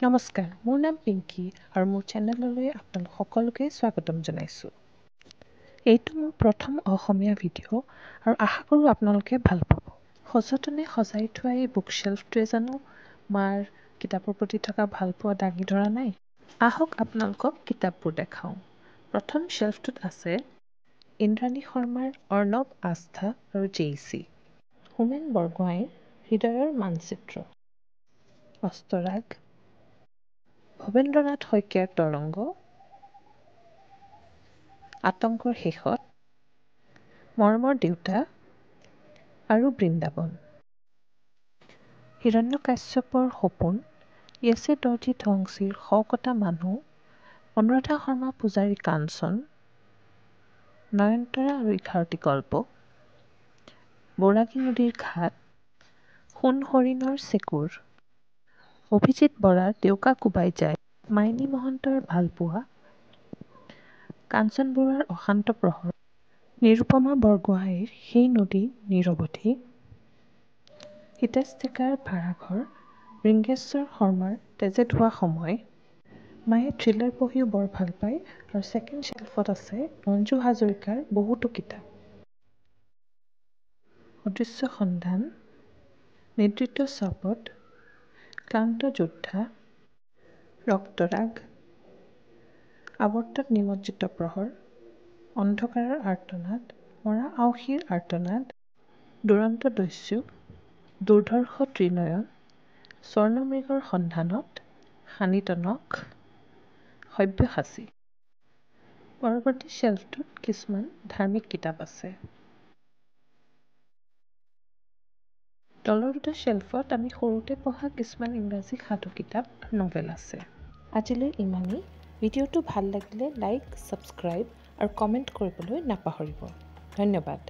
নমস্কাৰ, মোৰ নাম পিংকি আৰু মোৰ চেনেললৈ আপোনালোক সকলোকে স্বাগতম জনাইছোঁ। এইটো মোৰ প্ৰথম অসমীয়া ভিডিঅ' আৰু আশা কৰোঁ আপোনালোকে ভাল পাব। সযতনে সজাই থোৱা এই বুক শ্বেল্ফটোৱে জানো মাৰ কিতাপৰ প্ৰতি থকা ভালপোৱা দাঙি ধৰা নাই? আহক আপোনালোকক কিতাপবোৰ দেখাওঁ। প্ৰথম শ্বেল্ফটোত আছে ইন্দ্ৰাণী শৰ্মাৰ অৰ্ণৱ আস্থা আৰু জেইচি, হোমেন বৰগোহাঁইৰ হৃদয়ৰ মানচিত্ৰ, অস্তৰাগ, ভৱেন্দ্ৰনাথ শইকীয়াৰ তৰংগ, আতংকৰ শেষত, মৰমৰ দেউতা আৰু বৃন্দাবন, হিৰণ্যকাশ্যপৰ সপোন, য়েছে দৰ্জী ধংচীৰ শকতা মানুহ, অনুৰাধা শৰ্মা পূজাৰীৰ কাঞ্চন, নয়নতৰা আৰু 11টি গল্প, বৈৰাগী নদীৰ ঘাট, সোণ হৰিণৰ চেকুৰ, অভিজিত বৰাৰ দেউকা কোবাই যায়, মাইনী মহন্তৰ ভালপোৱা, কাঞ্চন বৰুৱাৰ অশান্ত প্ৰহৰ, নিৰুপমা বৰগোহাঁইৰ সেই নদী নিৰৱধি, হিতেশ ডেকাৰ ভাড়াঘৰ, বৃঙ্গেশ্বৰ শৰ্মাৰ তেজে ধোৱা সময়। মায়ে থ্ৰিলাৰ পঢ়িও বৰ ভাল পায় আৰু ছেকেণ্ড শ্বেল্ফত আছে ৰঞ্জু হাজৰিকাৰ বহুতো কিতাপ। অদৃশ্য সন্ধান, নিদ্ৰিত শপত, ক্লান্ত যোদ্ধা, ৰক্তৰাগ, আৱৰ্তত নিমজ্জিত প্ৰহৰ, অন্ধকাৰৰ আৰ্তনাদ, মৰা আঁউসীৰ আৰ্তনাদ, দুৰন্ত দস্যু, দুৰ্ধৰ্ষ ত্ৰিনয়ন, স্বৰ্ণমৃগৰ সন্ধানত, শানিতনক, সব্যসাচী। পৰৱৰ্তী শ্বেল্ফটোত কিছুমান ধাৰ্মিক কিতাপ আছে। তলৰ দুটা শ্বেল্ফত আমি সৰুতে পঢ়া কিছুমান ইংৰাজী সাধু কিতাপ আৰু নভেল আছে। আজিলৈ ইমানেই। ভিডিঅ'টো ভাল লাগিলে লাইক, ছাবস্ক্ৰাইব আৰু কমেণ্ট কৰিবলৈ নাপাহৰিব। ধন্যবাদ।